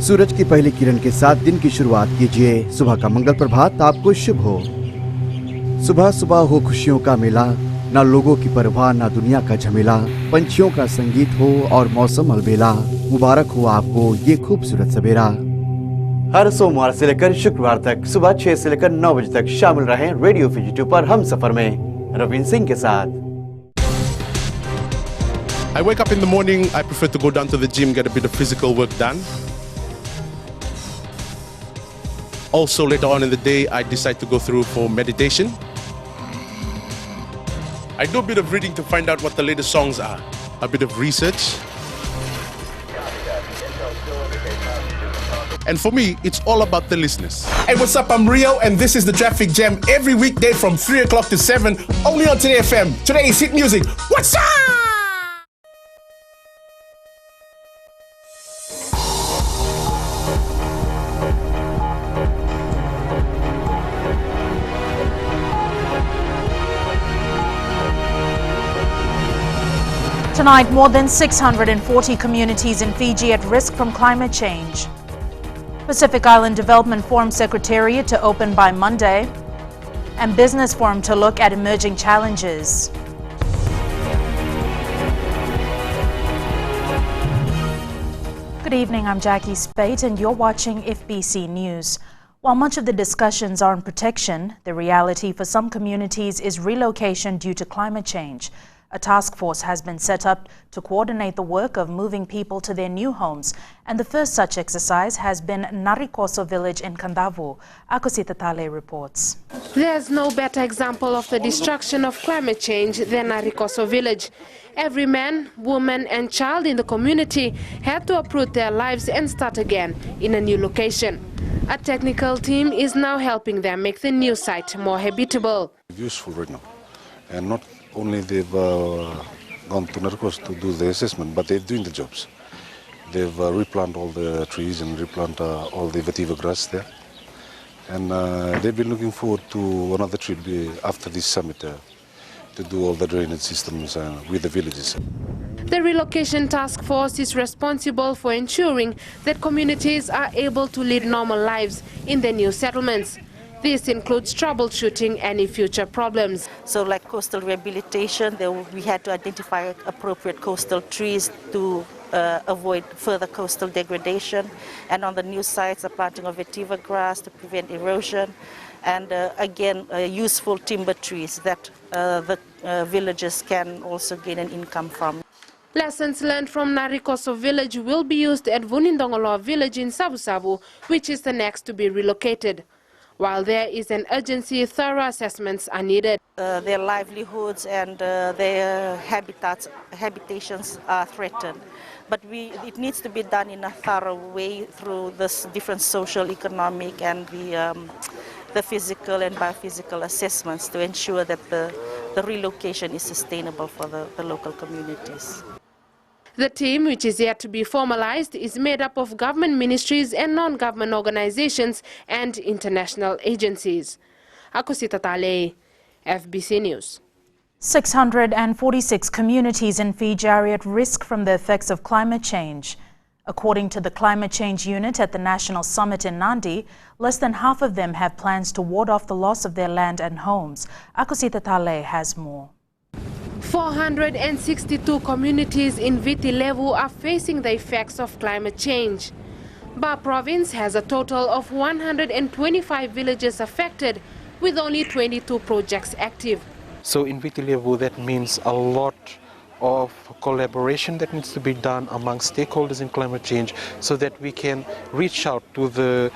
सूरज की पहली किरण के साथ दिन की शुरुआत कीजिए। सुबह का मंगल प्रभात आपको शुभ हो। सुबह सुबह हो खुशियों का मेला, ना लोगों की परवाह ना दुनिया का झमेला। पंछियों का संगीत हो और मौसम अलबेला। मुबारक हो आपको ये खूबसूरत सवेरा। हर सोमवार से लेकर शुक्रवार तक सुबह 6 से लेकर 9 बजे तक शामिल रहें रेडियो FBCTV पर हम सफर में रविंद्र सिंह के साथ। I wake up in the morning, I prefer to go down to the gym, get a bit of physical work done. Also later on in the day, I decide to go through for meditation. I do a bit of reading to find out what the latest songs are, a bit of research. And for me, it's all about the listeners. Hey, what's up? I'm Rio, and this is the Traffic Jam every weekday from 3 o'clock to 7, only on Today FM. Today is hit music. What's up? Tonight, more than 640 communities in Fiji at risk from climate change. Pacific Island Development Forum Secretariat to open by Monday. And Business Forum to look at emerging challenges. Good evening, I'm Jackie Spate and you're watching FBC News. While much of the discussions are on protection, the reality for some communities is relocation due to climate change. A task force has been set up to coordinate the work of moving people to their new homes, and the first such exercise has been Narikoso village in Kandavu. Akosita Tale reports. There's no better example of the destruction of climate change than Narikoso village. Every man, woman and child in the community had to uproot their lives and start again in a new location. A technical team is now helping them make the new site more habitable. Useful right now, and not only they've gone to Narcos to do the assessment, but they're doing the jobs. They've replanted all the trees and replant all the vetiver grass there. And they've been looking forward to another trip after this summit to do all the drainage systems with the villages. The relocation task force is responsible for ensuring that communities are able to lead normal lives in the new settlements. This includes troubleshooting any future problems. So like coastal rehabilitation, we had to identify appropriate coastal trees to avoid further coastal degradation. And on the new sites, the planting of vetiver grass to prevent erosion. And again, useful timber trees that the villagers can also gain an income from. Lessons learned from Narikoso village will be used at Vunindongolo village in Sabu-Sabu, which is the next to be relocated. While there is an urgency, thorough assessments are needed. Their livelihoods and their habitations are threatened. But it needs to be done in a thorough way through the different social, economic and the physical and biophysical assessments to ensure that the relocation is sustainable for the local communities. The team, which is yet to be formalized, is made up of government ministries and non-government organizations and international agencies. Akosita Tale, FBC News. 646 communities in Fiji are at risk from the effects of climate change. According to the Climate Change Unit at the National Summit in Nandi, less than half of them have plans to ward off the loss of their land and homes. Akosita Tale has more. 462 communities in Viti Levu are facing the effects of climate change. Ba province has a total of 125 villages affected, with only 22 projects active. So in Viti Levu, that means a lot of collaboration that needs to be done among stakeholders in climate change so that we can reach out to the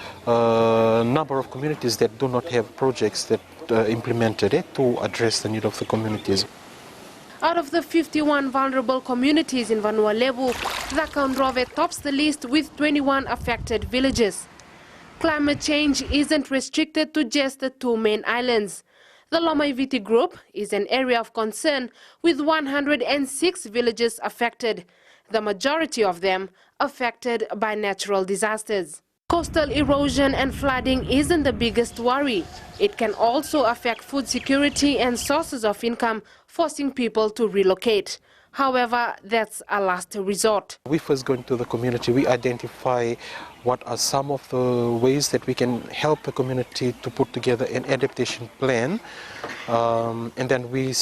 number of communities that do not have projects that implemented to address the need of the communities. Out of the 51 vulnerable communities in Vanua Levu, Zakandrove tops the list with 21 affected villages. Climate change isn't restricted to just the two main islands. The Lomaiviti group is an area of concern with 106 villages affected, the majority of them affected by natural disasters. Coastal erosion and flooding isn't the biggest worry. It can also affect food security and sources of income, forcing people to relocate. However, that's a last resort. We first go into the community, we identify what are some of the ways that we can help the community to put together an adaptation plan, and then we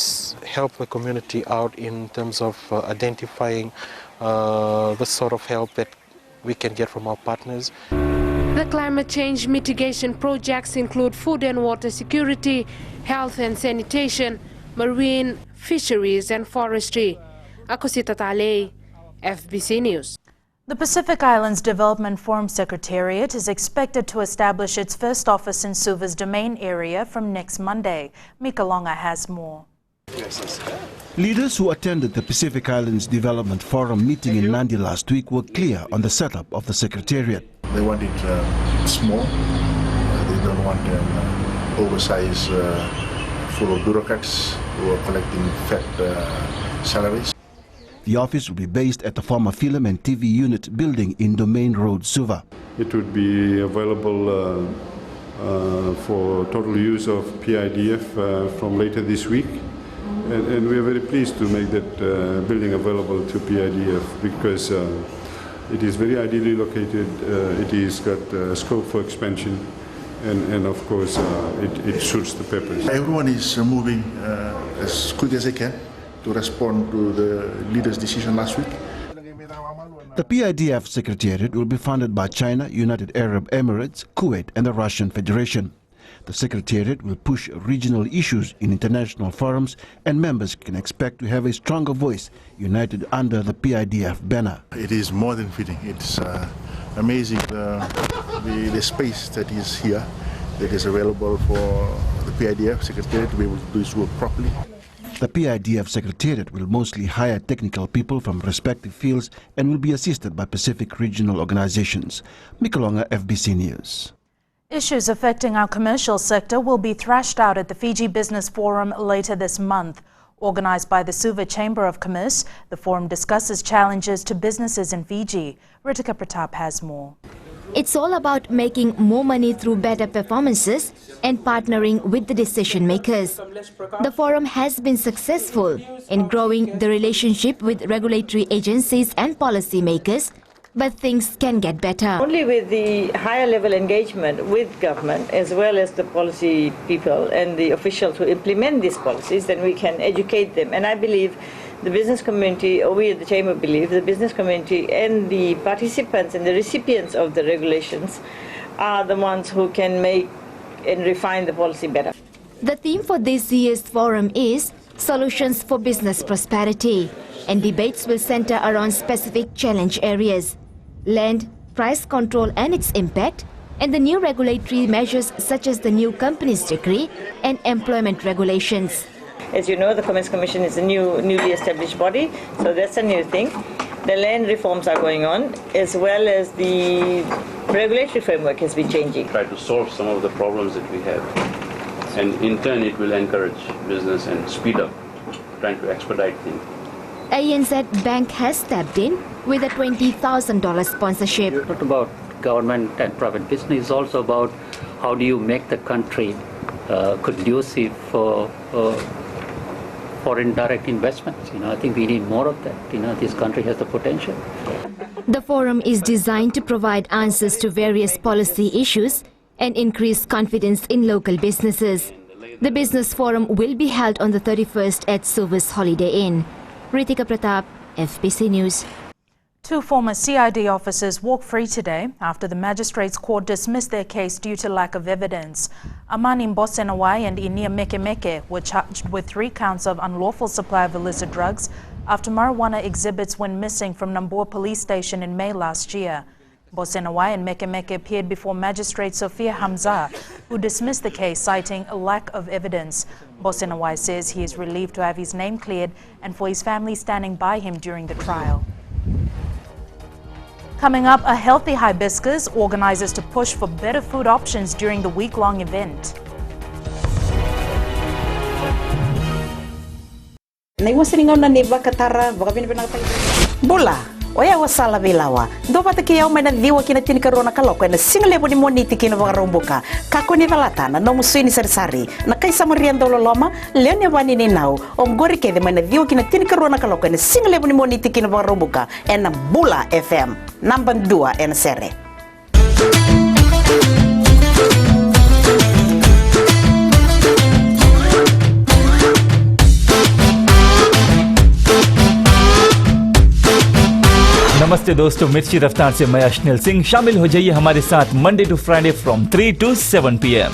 help the community out in terms of identifying the sort of help that we can get from our partners. The climate change mitigation projects include food and water security, health and sanitation, marine, fisheries and forestry. Akosita Tale, FBC News. The Pacific Islands Development Forum Secretariat is expected to establish its first office in Suva's domain area from next Monday. Mika Longa has more. Leaders who attended the Pacific Islands Development Forum meeting in Nandi last week were clear on the setup of the Secretariat. They want it small. They don't want an oversized full of bureaucrats who are collecting fat salaries. The office will be based at the former Film and TV Unit building in Domain Road, Suva. It would be available for total use of PIDF from later this week. And we are very pleased to make that building available to PIDF because it is very ideally located, it is got scope for expansion, and of course it suits the purpose. Everyone is moving as quick as they can to respond to the leaders' decision last week. The PIDF Secretariat will be funded by China, United Arab Emirates, Kuwait and the Russian Federation. The Secretariat will push regional issues in international forums, and members can expect to have a stronger voice united under the PIDF banner. It is more than fitting. It's amazing the space that is here, that is available for the PIDF Secretariat to be able to do its work properly. The PIDF Secretariat will mostly hire technical people from respective fields and will be assisted by Pacific regional organizations. Mikalonga, FBC News. Issues affecting our commercial sector will be thrashed out at the Fiji Business Forum later this month. Organized by the Suva Chamber of Commerce, the forum discusses challenges to businesses in Fiji. Ritika Pratap has more. It's all about making more money through better performances and partnering with the decision makers. The forum has been successful in growing the relationship with regulatory agencies and policy makers, but things can get better. Only with the higher level engagement with government as well as the policy people and the officials who implement these policies, then we can educate them. And I believe the business community, or we at the Chamber believe, the business community and the participants and the recipients of the regulations are the ones who can make and refine the policy better. The theme for this year's forum is Solutions for Business Prosperity, and debates will center around specific challenge areas: land, price control and its impact, and the new regulatory measures such as the new companies decree and employment regulations. As you know, the Commerce Commission is a newly established body, so that's a new thing. The land reforms are going on, as well as the regulatory framework has been changing. Try to solve some of the problems that we have, and in turn it will encourage business and speed up, trying to expedite things. ANZ Bank has stepped in with a $20,000 sponsorship. It's not about government and private business, it's also about how do you make the country conducive for foreign direct investments. I think we need more of that. This country has the potential. The forum is designed to provide answers to various policy issues and increase confidence in local businesses. The business forum will be held on the 31st at Suva's Holiday Inn. Ritika Pratap, FBC News. 2 former CID officers walk free today after the Magistrates Court dismissed their case due to lack of evidence. Amani Mbosenawai and Inia Mekemeke were charged with 3 counts of unlawful supply of illicit drugs after marijuana exhibits went missing from Nambour police station in May last year. Mbosenawai and Mekemeke appeared before Magistrate Sophia Hamza, who dismissed the case citing a lack of evidence. Mbosenawai says he is relieved to have his name cleared and for his family standing by him during the trial. Coming up, a healthy Hibiscus organizes to push for better food options during the week-long event. Bola, oya wasala bilawa. Do pata ke au mena diwa kina tini karona kaloko na single boni moniti kina varomboka. Kako ni valatana no musini sari na kai samarian dolo loma leone wani ni nau ongori ke de mena diwa kina tini karona kaloko na single boni moniti kina varomboka en Bula FM number 2 en sere. नमस्ते दोस्तों, मिर्ची रफ्तार से मैं अश्निल सिंह। शामिल हो जाइए हमारे साथ Monday to Friday from 3 to 7 p.m.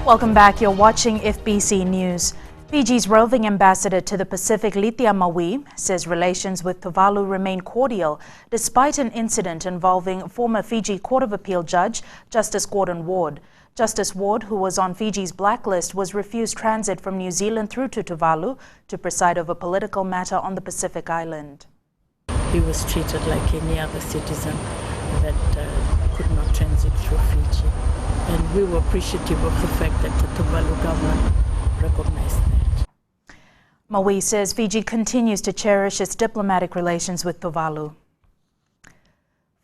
Welcome back. You're watching FBC News. Fiji's roving ambassador to the Pacific, Lithia Maui, says relations with Tuvalu remain cordial despite an incident involving former Fiji Court of Appeal Judge Justice Gordon Ward. Justice Ward, who was on Fiji's blacklist, was refused transit from New Zealand through to Tuvalu to preside over political matter on the Pacific island. He was treated like any other citizen that could not transit through Fiji. And we were appreciative of the fact that the Tuvalu government recognized that. Maui says Fiji continues to cherish its diplomatic relations with Tuvalu.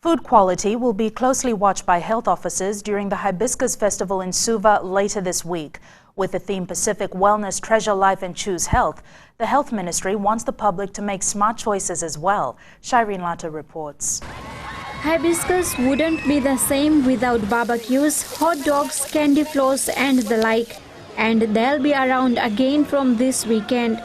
Food quality will be closely watched by health officers during the Hibiscus Festival in Suva later this week. With the theme Pacific Wellness, Treasure Life and Choose Health, the Health Ministry wants the public to make smart choices as well. Shireen Lata reports. Hibiscus wouldn't be the same without barbecues, hot dogs, candy floss and the like. And they'll be around again from this weekend.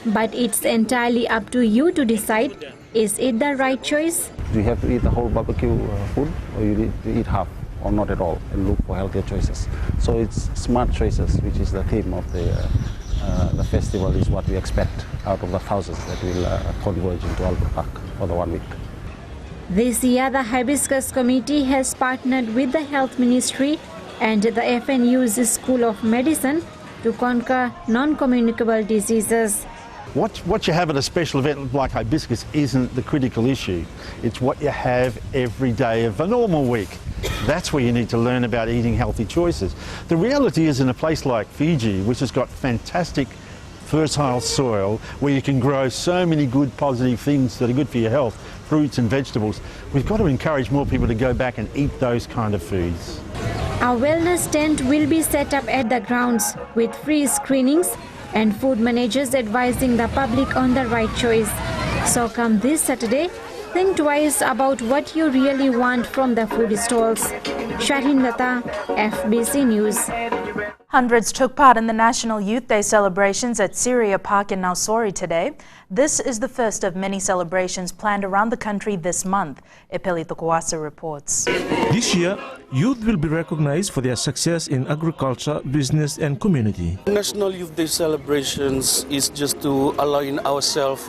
But it's entirely up to you to decide, is it the right choice? Do you have to eat the whole barbecue food, or you need to eat half or not at all and look for healthier choices? So it's smart choices, which is the theme of the festival, is what we expect out of the thousands that will converge into Albert Park for the 1 week. This year, the Hibiscus Committee has partnered with the Health Ministry and the FNU's School of Medicine to conquer non-communicable diseases. What you have at a special event like Hibiscus isn't the critical issue. It's what you have every day of a normal week. That's where you need to learn about eating healthy choices. The reality is, in a place like Fiji, which has got fantastic fertile soil where you can grow so many good positive things that are good for your health, fruits and vegetables, we've got to encourage more people to go back and eat those kind of foods. A wellness tent will be set up at the grounds with free screenings and food managers advising the public on the right choice. So come this Saturday, think twice about what you really want from the food stalls. Shireen Lata, FBC News. Hundreds took part in the National Youth Day celebrations at Syria Park in Nausori today. This is the first of many celebrations planned around the country this month. Epeli Tukuasa reports. This year, youth will be recognized for their success in agriculture, business and community. National Youth Day celebrations is just to align ourselves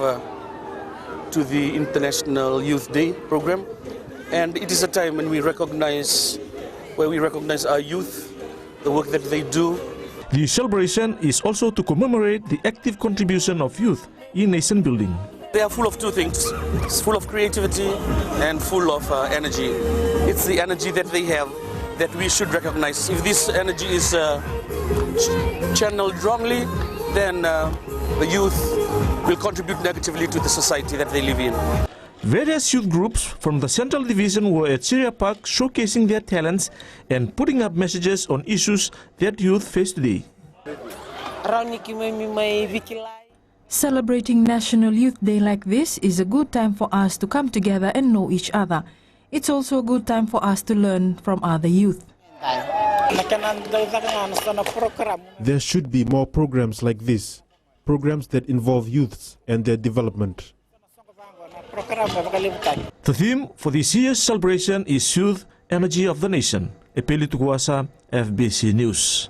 to the International Youth Day program, and it is a time when we recognize our youth, the work that they do. The celebration is also to commemorate the active contribution of youth in nation building. They are full of two things. It's full of creativity and full of energy. It's the energy that they have that we should recognize. If this energy is channeled wrongly, then the youth will contribute negatively to the society that they live in. Various youth groups from the Central Division were at Syria Park showcasing their talents and putting up messages on issues that youth face today. Celebrating National Youth Day like this is a good time for us to come together and know each other. It's also a good time for us to learn from other youth. There should be more programs like this, programs that involve youths and their development. The theme for this year's celebration is Youth, Energy of the Nation. Epeli Tukuasa, FBC News.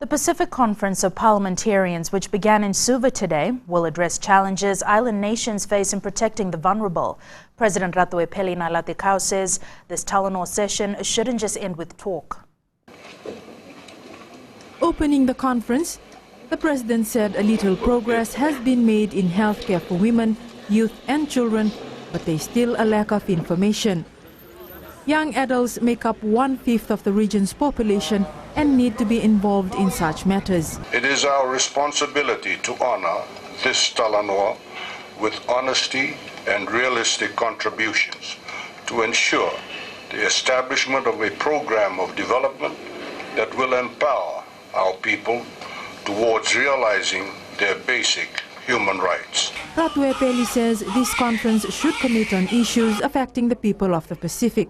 The Pacific Conference of Parliamentarians, which began in Suva today, will address challenges island nations face in protecting the vulnerable. President Ratu Epeli Nalatikau says this Talanoa session shouldn't just end with talk. Opening the conference, the President said a little progress has been made in healthcare for women, youth and children, but there's still a lack of information. Young adults make up 1/5 of the region's population and need to be involved in such matters. It is our responsibility to honor this Talanoa with honesty and realistic contributions to ensure the establishment of a program of development that will empower our people towards realizing their basic human rights. Ratwe Peli says this conference should commit on issues affecting the people of the Pacific.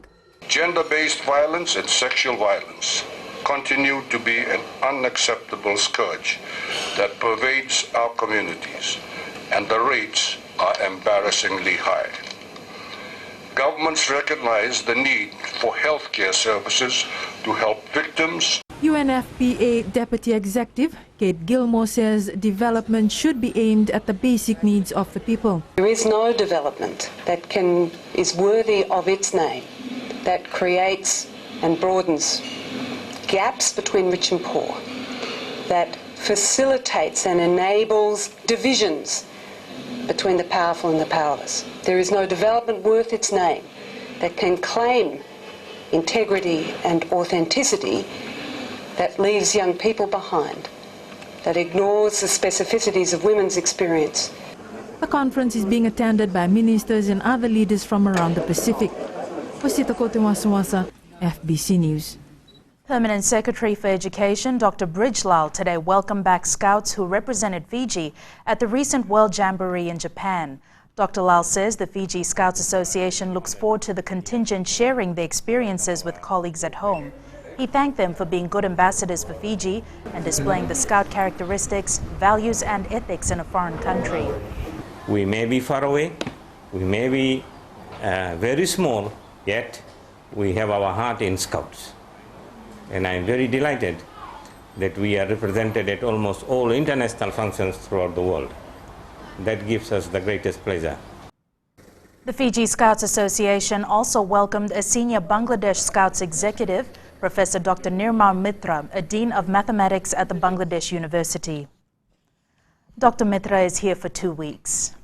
Gender-based violence and sexual violence continue to be an unacceptable scourge that pervades our communities, and the rates are embarrassingly high. Governments recognize the need for healthcare services to help victims. UNFPA Deputy Executive Kate Gilmore says development should be aimed at the basic needs of the people. There is no development that is worthy of its name, that creates and broadens gaps between rich and poor, that facilitates and enables divisions between the powerful and the powerless. There is no development worth its name that can claim integrity and authenticity, that leaves young people behind, that ignores the specificities of women's experience. The conference is being attended by ministers and other leaders from around the Pacific. Wasita Kotiwasawasa, FBC News. Permanent Secretary for Education Dr. Bridgelal today welcomed back scouts who represented Fiji at the recent World Jamboree in Japan. Dr. Lal says the Fiji Scouts Association looks forward to the contingent sharing their experiences with colleagues at home. He thanked them for being good ambassadors for Fiji and displaying the Scout characteristics, values and ethics in a foreign country. We may be far away, we may be very small, yet we have our heart in Scouts. And I am very delighted that we are represented at almost all international functions throughout the world. That gives us the greatest pleasure. The Fiji Scouts Association also welcomed a senior Bangladesh Scouts executive, Professor Dr. Nirmal Mitra, a Dean of Mathematics at the Bangladesh University. Dr. Mitra is here for 2 weeks.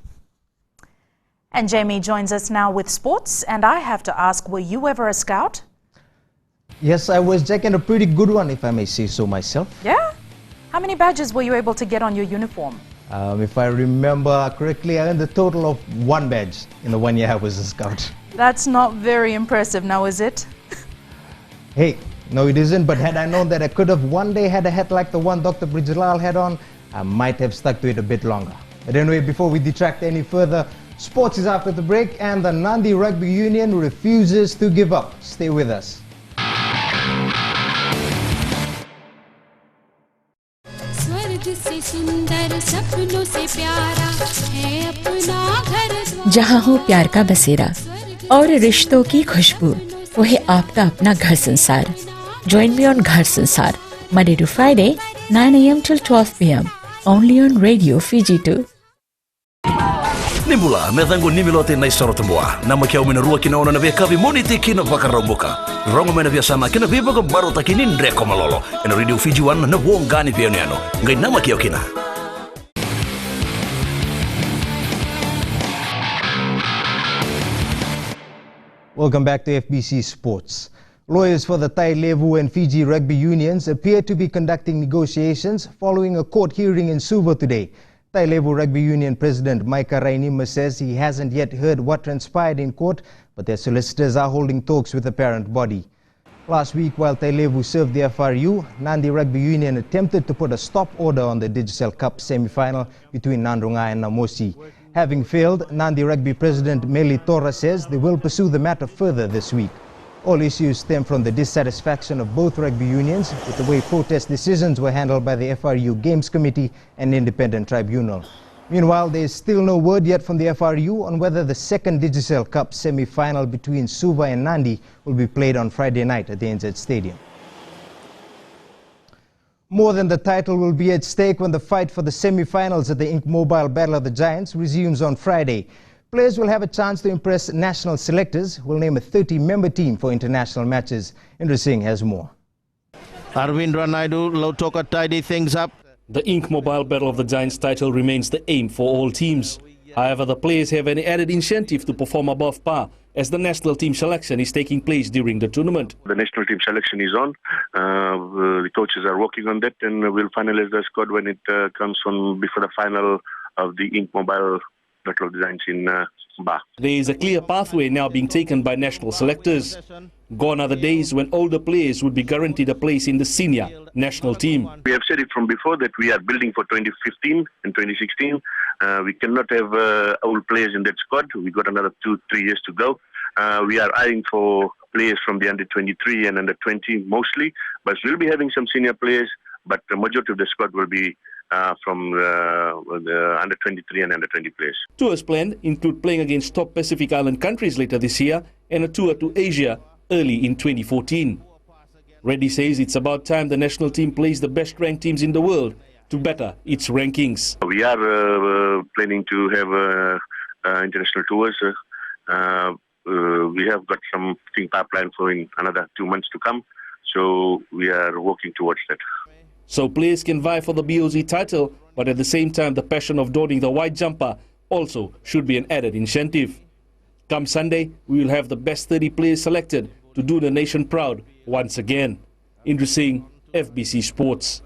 And Jamie joins us now with sports, and I have to ask, were you ever a Scout? Yes, I was, Jack, and a pretty good one, if I may say so myself. Yeah? How many badges were you able to get on your uniform? If I remember correctly, I earned a total of 1 badge in the 1 year I was a Scout. That's not very impressive now, is it? Hey, no it isn't, but had I known that I could have one day had a hat like the one Dr. Bridgelal had on, I might have stuck to it a bit longer. But anyway, before we detract any further, sports is after the break and the Nandi Rugby Union refuses to give up. Stay with us. जहाँ हो प्यार का बसेरा और रिश्तों की खुशबू, वो है आपका अपना घर संसार. Join me on Ghar Sansar, Monday to Friday, 9 a.m. till 12 p.m. only on Radio Fiji 2. Nimbula, methango nimilote na isaro tambua. Nama kia umina rua kina ona na via kavi moniti kina wakarambuka. Rongo mena via sama kina viva ko barota kini ndreko malolo. Ena Radio Fiji 1 na wongani pia niano. Ngai nama kia kina. Welcome back to FBC Sports. Lawyers for the Tai Levu and Fiji Rugby Unions appear to be conducting negotiations following a court hearing in Suva today. Tai Levu Rugby Union President Micah Rainima says he hasn't yet heard what transpired in court, but their solicitors are holding talks with the parent body. Last week, while Tai Levu served the FRU, Nandi Rugby Union attempted to put a stop order on the Digicel Cup semi-final between Nandrunga and Namosi. Having failed, Nandi Rugby President Meli Tora says they will pursue the matter further this week. All issues stem from the dissatisfaction of both rugby unions with the way protest decisions were handled by the FRU Games Committee and Independent Tribunal. Meanwhile, there is still no word yet from the FRU on whether the second Digicel Cup semi-final between Suva and Nandi will be played on Friday night at the NZ Stadium. More than the title will be at stake when the fight for the semi-finals at the Ink Mobile Battle of the Giants resumes on Friday. Players will have a chance to impress national selectors who will name a 30-member team for international matches. Indra Singh has more. Arvindra Naidu, Lautoka tidy things up. The Ink Mobile Battle of the Giants title remains the aim for all teams. However, the players have an added incentive to perform above par as the national team selection is taking place during the tournament. The national team selection is on. The coaches are working on that, and we'll finalize the squad when it comes on before the final of the Ink Mobile Battle of the Giants in Ba. There is a clear pathway now being taken by national selectors. Gone are the days when older players would be guaranteed a place in the senior national team. We have said it from before that we are building for 2015 and 2016. We cannot have old players in that squad. We got another 2-3 years to go. We are eyeing for players from the under 23 and under 20 mostly, but we'll be having some senior players. But the majority of the squad will be from the under 23 and under 20 players. Tours planned include playing against top Pacific Island countries later this year and a tour to Asia early in 2014. Reddy says it's about time the national team plays the best-ranked teams in the world to better its rankings. We are planning to have international tours. We have got something pipeline for in another 2 months to come, so we are working towards that. So players can vie for the BOZ title, but at the same time the passion of donning the white jumper also should be an added incentive. Come Sunday, we will have the best 30 players selected to do the nation proud once again. Indra Singh, FBC Sports.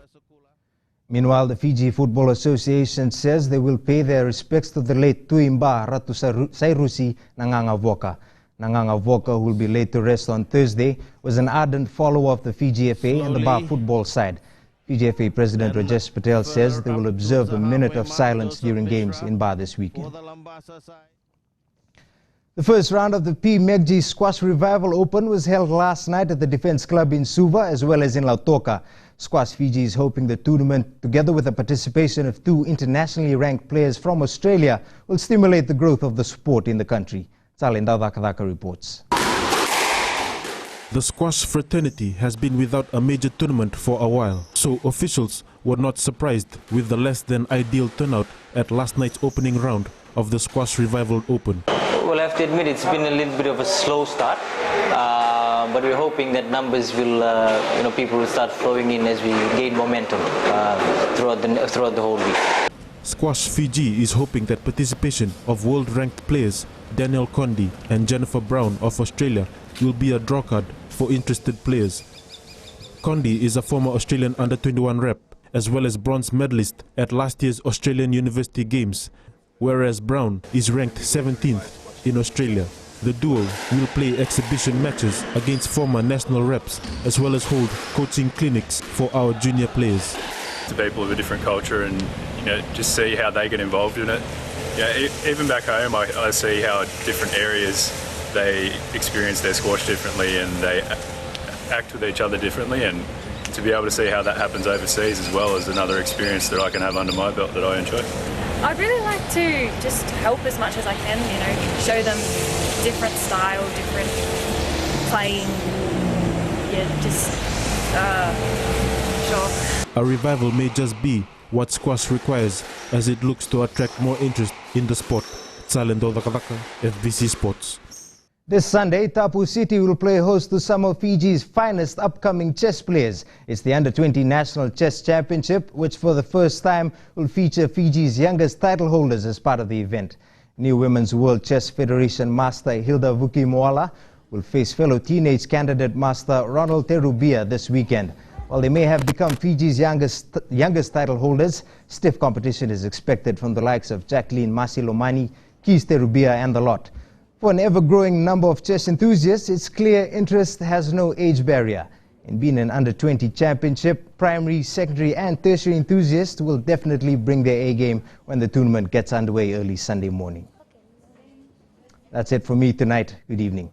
Meanwhile, the Fiji Football Association says they will pay their respects to the late Tuimba Ratu Sairusi Nangangavoka. Nangangavoka, who will be laid to rest on Thursday, was an ardent follower of the Fiji FA and the bar football side. Fiji FA President Rajesh Patel says they will observe a minute of silence during games in Bar this weekend. The first round of the P. Megji Squash Revival Open was held last night at the Defence Club in Suva as well as in Lautoka. Squash Fiji is hoping the tournament, together with the participation of 2 internationally ranked players from Australia, will stimulate the growth of the sport in the country. Salinda Vakadaka reports. The squash fraternity has been without a major tournament for a while, so officials were not surprised with the less than ideal turnout at last night's opening round of the Squash Revival Open. Well, I have to admit it's been a little bit of a slow start, but we're hoping that numbers will, people will start flowing in as we gain momentum throughout the whole week. Squash Fiji is hoping that participation of world-ranked players Daniel Condi and Jennifer Brown of Australia will be a drawcard for interested players. Condi is a former Australian under-21 rep as well as bronze medalist at last year's Australian University Games, whereas Brown is ranked 17th in Australia. The duo will play exhibition matches against former national reps as well as hold coaching clinics for our junior players. To people of a different culture and just see how they get involved in it. Even back home I see how different areas they experience their squash differently and they act with each other differently, and to be able to see how that happens overseas as well is another experience that I can have under my belt that I enjoy. I'd really like to just help as much as I can, show them different style, different playing, sure. A revival may just be what squash requires as it looks to attract more interest in the sport. Salendo Dakadaka, FBC Sports. This Sunday, Tapu City will play host to some of Fiji's finest upcoming chess players. It's the Under-20 National Chess Championship, which for the first time will feature Fiji's youngest title holders as part of the event. New Women's World Chess Federation Master Hilda Vukimoala will face fellow teenage candidate Master Ronald Terubia this weekend. While they may have become Fiji's youngest title holders, stiff competition is expected from the likes of Jacqueline Masilomani, Kees Terubia and the lot. For an ever-growing number of chess enthusiasts, it's clear interest has no age barrier. In being an under-20 championship, primary, secondary and tertiary enthusiasts will definitely bring their A-game when the tournament gets underway early Sunday morning. That's it for me tonight. Good evening.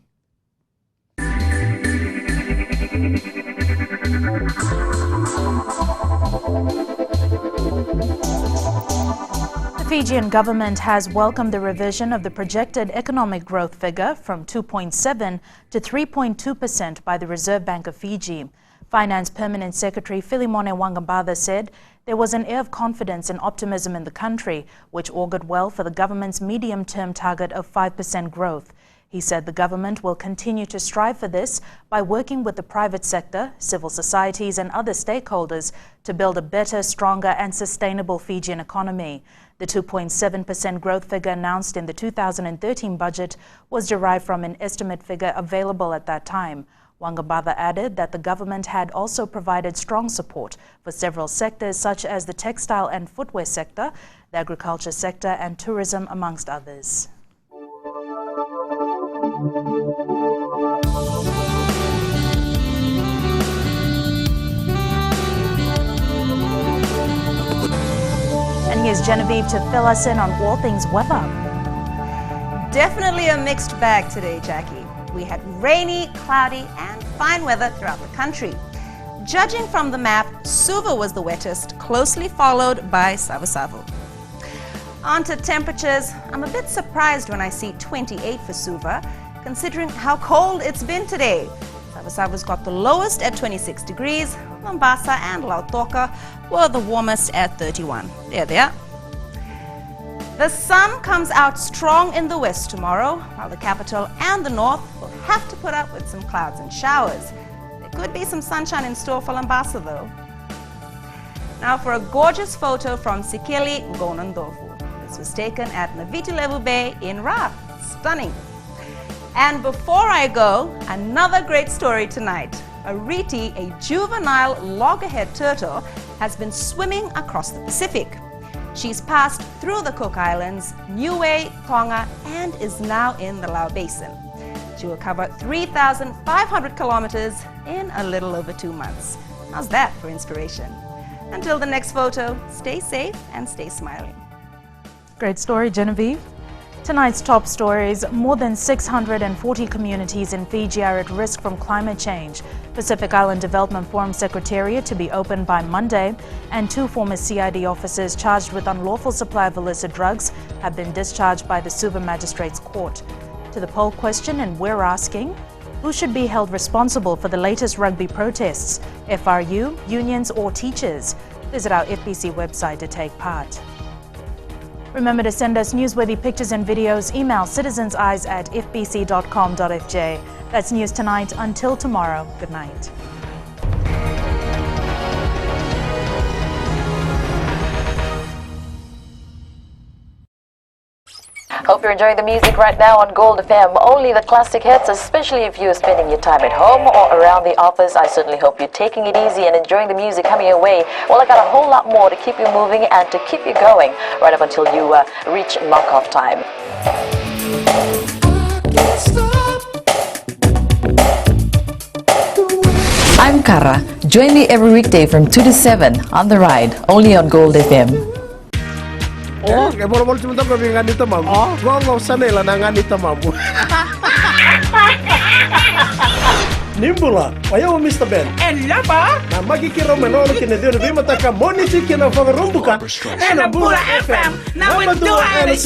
The Fijian government has welcomed the revision of the projected economic growth figure from 2.7 to 3.2% by the Reserve Bank of Fiji. Finance Permanent Secretary Philimone Wangambada said there was an air of confidence and optimism in the country, which augured well for the government's medium-term target of 5% growth. He said the government will continue to strive for this by working with the private sector, civil societies and other stakeholders to build a better, stronger and sustainable Fijian economy. The 2.7% growth figure announced in the 2013 budget was derived from an estimate figure available at that time. Wangambada added that the government had also provided strong support for several sectors such as the textile and footwear sector, the agriculture sector and tourism, amongst others. And Here's Genevieve to fill us in on all things weather. Definitely a mixed bag today, Jackie. We had rainy, cloudy, and fine weather throughout the country. Judging from the map, Suva was the wettest, closely followed by Savo. On to temperatures. I'm a bit surprised when I see 28 for Suva, considering how cold it's been today. Savo's got the lowest at 26 degrees. Mombasa and Lautoka were the warmest at 31. There they are. The sun comes out strong in the west tomorrow, while the capital and the north will have to put up with some clouds and showers. There could be some sunshine in store for Mombasa though. Now for a gorgeous photo from Sikili Ngonondovu. This was taken at Navitilevu Bay in Ra. Stunning. And before I go, another great story tonight. A riti, a juvenile loggerhead turtle, has been swimming across the Pacific. She's passed through the Cook Islands, Niue, Tonga, and is now in the Lao Basin. She will cover 3,500 kilometers in a little over 2 months. How's that for inspiration? Until the next photo, stay safe and stay smiling. Great story, Genevieve. Tonight's top stories: more than 640 communities in Fiji are at risk from climate change. Pacific Island Development Forum Secretariat to be opened by Monday, and 2 former CID officers charged with unlawful supply of illicit drugs have been discharged by the Suva Magistrates Court. To the poll question, and we're asking, who should be held responsible for the latest rugby protests? FRU, unions or teachers? Visit our FBC website to take part. Remember to send us newsworthy pictures and videos. Email citizenseyes@fbc.com.fj. That's news tonight. Until tomorrow, good night. Hope you're enjoying the music right now on Gold FM. Only the classic hits, especially if you're spending your time at home or around the office. I certainly hope you're taking it easy and enjoying the music coming your way. Well, I got a whole lot more to keep you moving and to keep you going right up until you reach knock-off time. I'm Kara. Join me every weekday from 2 to 7 on The Ride, only on Gold FM. Oh, kaya mo cuma tahu kami ngani tamam. Gua nggak usah nela ngani tamam. Nimbula, ayaw Mr. Ben. Laba? Na magkikiro manolo kinedyo na bimata ka monisi kinafang rumbuka. And a Bula FM. Now we're doing it.